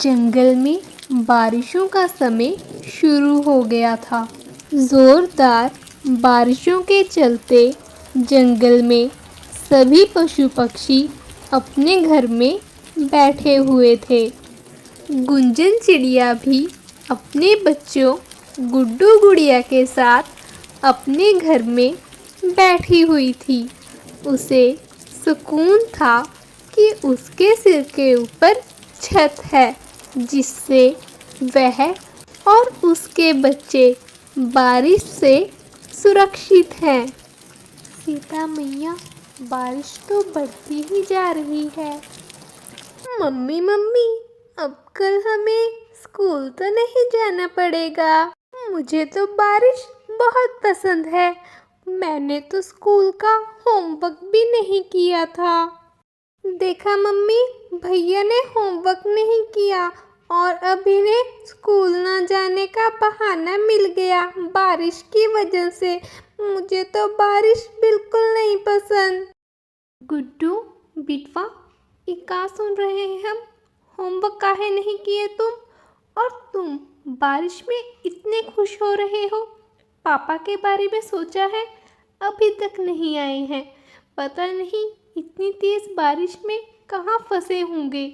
जंगल में बारिशों का समय शुरू हो गया था। जोरदार बारिशों के चलते जंगल में सभी पशु पक्षी अपने घर में बैठे हुए थे। गुंजन चिड़िया भी अपने बच्चों गुड्डू गुड़िया के साथ अपने घर में बैठी हुई थी। उसे सुकून था कि उसके सिर के ऊपर छत है, जिससे वह और उसके बच्चे बारिश से सुरक्षित हैं। सीता मैया, बारिश तो बढ़ती ही जा रही है। मम्मी मम्मी, अब कल हमें स्कूल तो नहीं जाना पड़ेगा। मुझे तो बारिश बहुत पसंद है। मैंने तो स्कूल का होमवर्क भी नहीं किया था। देखा मम्मी, भैया ने होमवर्क नहीं किया और अब इन्हें स्कूल ना जाने का बहाना मिल गया बारिश की वजह से। मुझे तो बारिश बिल्कुल नहीं पसंद। गुड्डू बिटवा, ये क्या सुन रहे हैं हम? होमवर्क काहे नहीं किए तुम? और तुम बारिश में इतने खुश हो रहे हो? पापा के बारे में सोचा है? अभी तक नहीं आए हैं। पता नहीं इतनी तेज बारिश में कहाँ फंसे होंगे।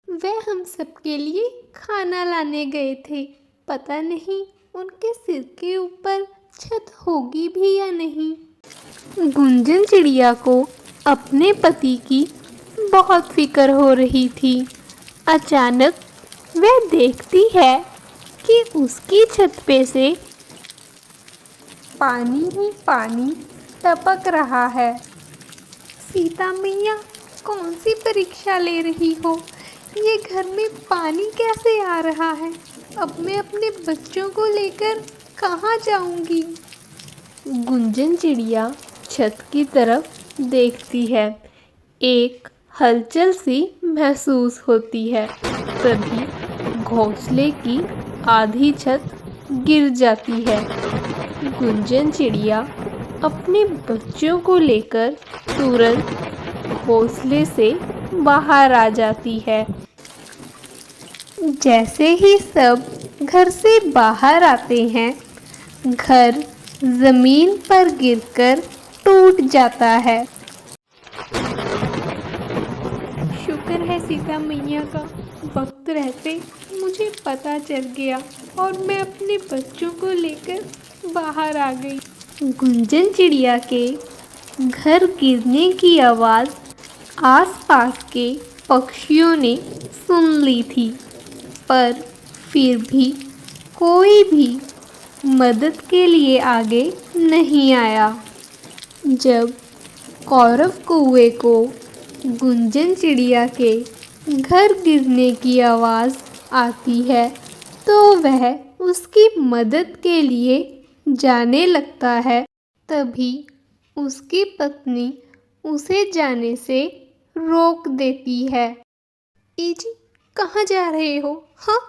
वे हम सबके लिए खाना लाने गए थे। पता नहीं उनके सिर के ऊपर छत होगी भी या नहीं। गुंजन चिड़िया को अपने पति की बहुत फिक्र हो रही थी। अचानक वह देखती है कि उसकी छत पे से पानी ही पानी टपक रहा है। सीता मैया, कौन सी परीक्षा ले रही हो? ये घर में पानी कैसे आ रहा है? अब मैं अपने बच्चों को लेकर कहाँ जाऊंगी? गुंजन चिड़िया छत की तरफ देखती है। एक हलचल सी महसूस होती है। तभी घोंसले की आधी छत गिर जाती है। गुंजन चिड़िया अपने बच्चों को लेकर तुरंत घोंसले से बाहर आ जाती है। जैसे ही सब घर से बाहर आते हैं, घर जमीन पर गिरकर टूट जाता है। शुक्र है सीता मैया का, वक्त रहते मुझे पता चल गया और मैं अपने बच्चों को लेकर बाहर आ गई। गुंजन चिड़िया के घर गिरने की आवाज़ आसपास के पक्षियों ने सुन ली थी, पर फिर भी कोई भी मदद के लिए आगे नहीं आया। जब कौरव कौवे को गुंजन चिड़िया के घर गिरने की आवाज़ आती है, तो वह उसकी मदद के लिए जाने लगता है। तभी उसकी पत्नी उसे जाने से रोक देती है। ए जी, कहाँ जा रहे हो? हाँ,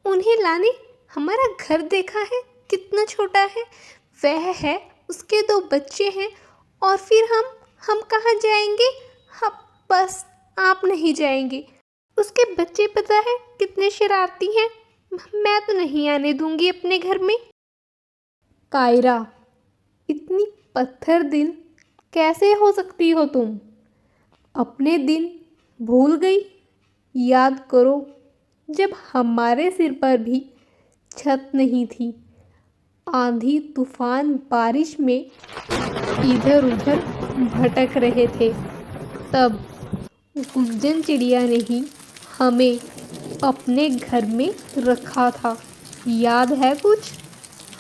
उन्हें लाने। हमारा घर देखा है कितना छोटा है। वह है, उसके 2 बच्चे हैं और फिर हम कहाँ जाएंगे? हाँ, बस आप नहीं जाएंगे। उसके बच्चे पता है कितने शरारती हैं। मैं तो नहीं आने दूंगी अपने घर में। कायरा, इतनी पत्थर दिल कैसे हो सकती हो तुम? अपने दिन भूल गई? याद करो, जब हमारे सिर पर भी छत नहीं थी, आंधी तूफान बारिश में इधर उधर भटक रहे थे, तब गुंजन चिड़िया ने ही हमें अपने घर में रखा था। याद है कुछ?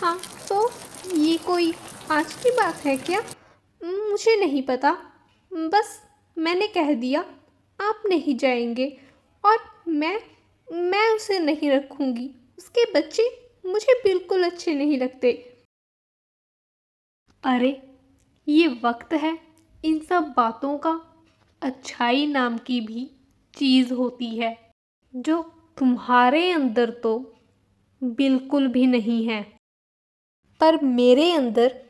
हाँ, तो ये कोई आज की बात है क्या? मुझे नहीं पता, बस मैंने कह दिया आप नहीं जाएंगे और मैं उसे नहीं रखूंगी। उसके बच्चे मुझे बिल्कुल अच्छे नहीं लगते। अरे, ये वक्त है इन सब बातों का। अच्छाई नाम की भी चीज़ होती है, जो तुम्हारे अंदर तो बिल्कुल भी नहीं है, पर मेरे अंदर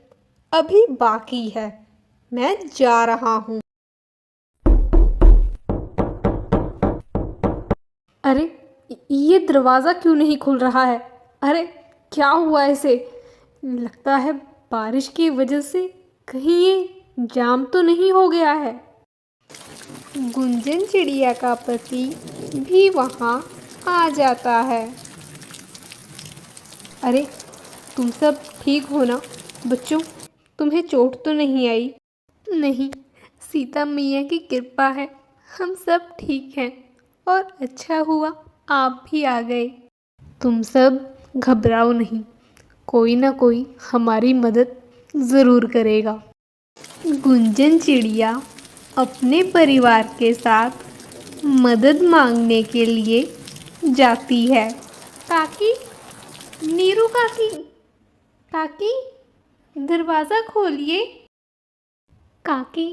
अभी बाकी है। मैं जा रहा हूँ। अरे, ये दरवाज़ा क्यों नहीं खुल रहा है? अरे क्या हुआ इसे? लगता है बारिश की वजह से कहीं ये जाम तो नहीं हो गया है। गुंजन चिड़िया का पति भी वहाँ आ जाता है। अरे तुम सब ठीक हो ना बच्चों? तुम्हें चोट तो नहीं आई? नहीं, सीता मैया की कृपा है, हम सब ठीक हैं। और अच्छा हुआ आप भी आ गए। तुम सब घबराओ नहीं, कोई ना कोई हमारी मदद ज़रूर करेगा। गुंजन चिड़िया अपने परिवार के साथ मदद मांगने के लिए जाती है। काकी, नीरू काकी, काकी दरवाज़ा खोलिए। काकी,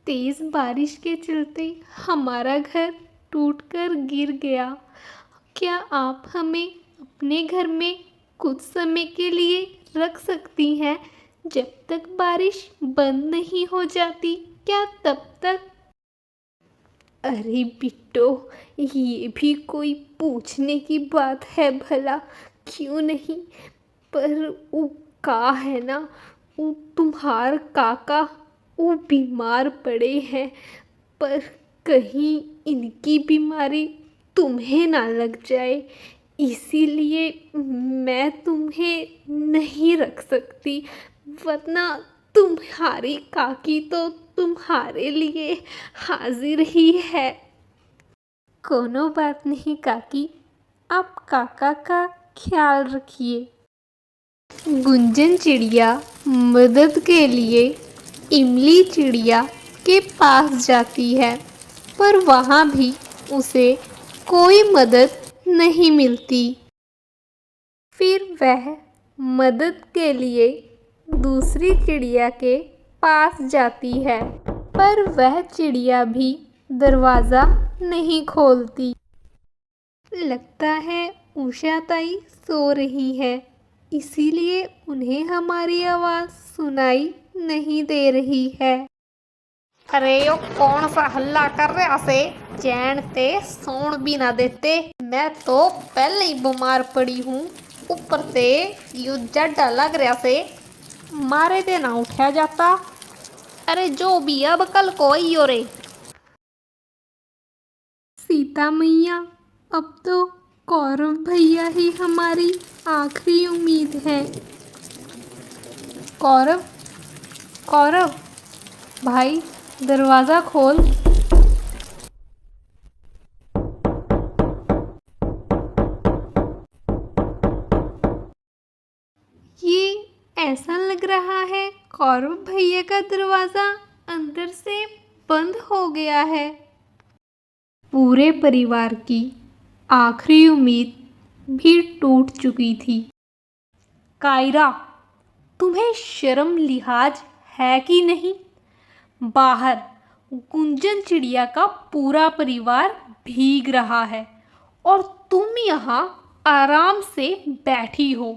तेज़ बारिश के चलते हमारा घर टूटकर गिर गया। क्या आप हमें अपने घर में कुछ समय के लिए रख सकती हैं जब तक बारिश बंद नहीं हो जाती? क्या तब तक? अरे बिट्टो, ये भी कोई पूछने की बात है भला? क्यों नहीं, पर वो का है ना, वो तुम्हार काका वो बीमार पड़े हैं, पर कहीं इनकी बीमारी तुम्हें ना लग जाए, इसीलिए मैं तुम्हें नहीं रख सकती, वरना तुम्हारी काकी तो तुम्हारे लिए हाजिर ही है। कोनो बात नहीं काकी, आप काका का ख्याल रखिए। गुंजन चिड़िया मदद के लिए इमली चिड़िया के पास जाती है, पर वहाँ भी उसे कोई मदद नहीं मिलती। फिर वह मदद के लिए दूसरी चिड़िया के पास जाती है, पर वह चिड़िया भी दरवाज़ा नहीं खोलती। लगता है उषा ताई सो रही है, इसीलिए उन्हें हमारी आवाज़ सुनाई नहीं दे रही है। अरे यो कौन सा हल्ला कर रहा से? चैन ते सोण भी ना देते। मैं तो पहले ही बीमार पड़ी हूँ, ऊपर से यू जड्डा लग रहा से, मारे दे ना उठा जाता। अरे जो भी अब कल को आई हो रे। सीता मैया, अब तो कौरव भैया ही हमारी आखिरी उम्मीद है। कौरव, कौरव भाई दरवाज़ा खोल। ये ऐसा लग रहा है कौरव भैया का दरवाज़ा अंदर से बंद हो गया है। पूरे परिवार की आखिरी उम्मीद भी टूट चुकी थी। कायरा, तुम्हें शर्म लिहाज है कि नहीं? बाहर गुंजन चिड़िया का पूरा परिवार भीग रहा है और तुम यहाँ आराम से बैठी हो।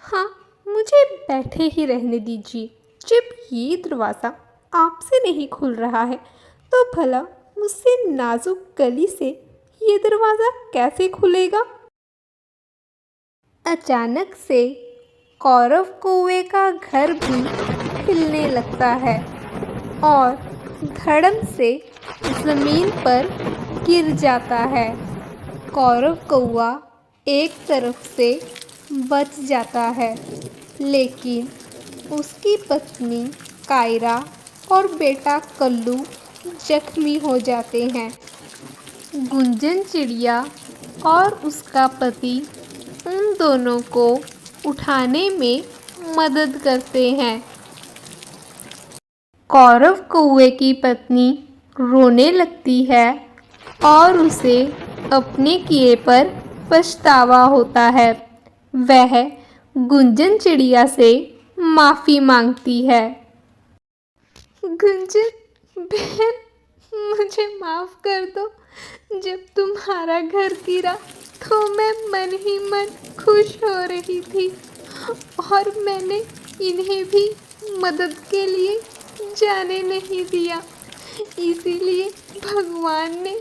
हाँ, मुझे बैठे ही रहने दीजिए। जब ये दरवाज़ा आपसे नहीं खुल रहा है तो भला मुझसे नाजुक कली से ये दरवाज़ा कैसे खुलेगा? अचानक से कौरव कौवे का घर भी हिलने लगता है और धड़म से ज़मीन पर गिर जाता है। कौरव कौवा एक तरफ से बच जाता है, लेकिन उसकी पत्नी कायरा और बेटा कल्लू जख्मी हो जाते हैं। गुंजन चिड़िया और उसका पति उन दोनों को उठाने में मदद करते हैं। कौरव कौवे की पत्नी रोने लगती है और उसे अपने किए पर पछतावा होता है। वह गुंजन चिड़िया से माफ़ी मांगती है। गुंजन बहन, मुझे माफ़ कर दो। जब तुम्हारा घर गिरा तो मैं मन ही मन खुश हो रही थी और मैंने इन्हें भी मदद के लिए जाने नहीं दिया, इसीलिए भगवान ने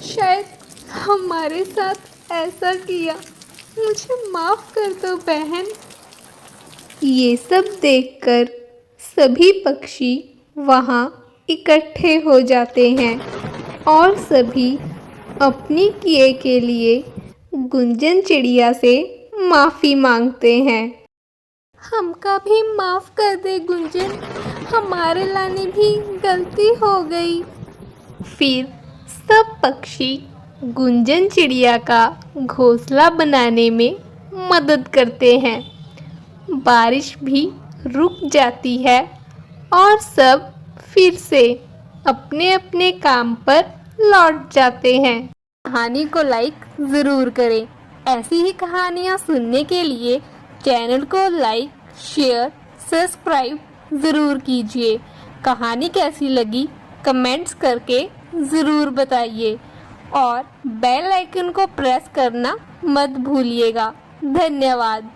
शायद हमारे साथ ऐसा किया, मुझे माफ कर दो बहन। ये सब देखकर सभी पक्षी वहाँ इकट्ठे हो जाते हैं और सभी अपनी किए के लिए गुंजन चिड़िया से माफ़ी मांगते हैं। हमका भी माफ़ कर दे गुंजन, हमारे लाने भी गलती हो गई। फिर सब पक्षी गुंजन चिड़िया का घोंसला बनाने में मदद करते हैं। बारिश भी रुक जाती है और सब फिर से अपने अपने काम पर लौट जाते हैं। कहानी को लाइक ज़रूर करें। ऐसी ही कहानियाँ सुनने के लिए चैनल को लाइक, शेयर, सब्सक्राइब ज़रूर कीजिए। कहानी कैसी लगी कमेंट्स करके ज़रूर बताइए और बेल आइकन को प्रेस करना मत भूलिएगा। धन्यवाद।